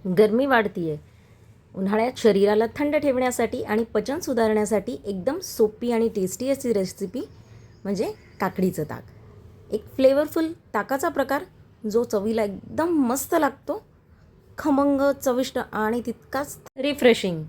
गरमी वाढती आहे, उन्हाळ्यात शरीराला थंड ठेवण्यासाठी आणि पचन सुधारण्यासाठी एकदम सोपी आणि टेस्टी अशी रेसिपी म्हणजे काकडीचं ताक. एक फ्लेवरफुल ताकाचा प्रकार जो चवीला एकदम मस्त लागतो, खमंग, चविष्ट आणि तितकाच रिफ्रेशिंग.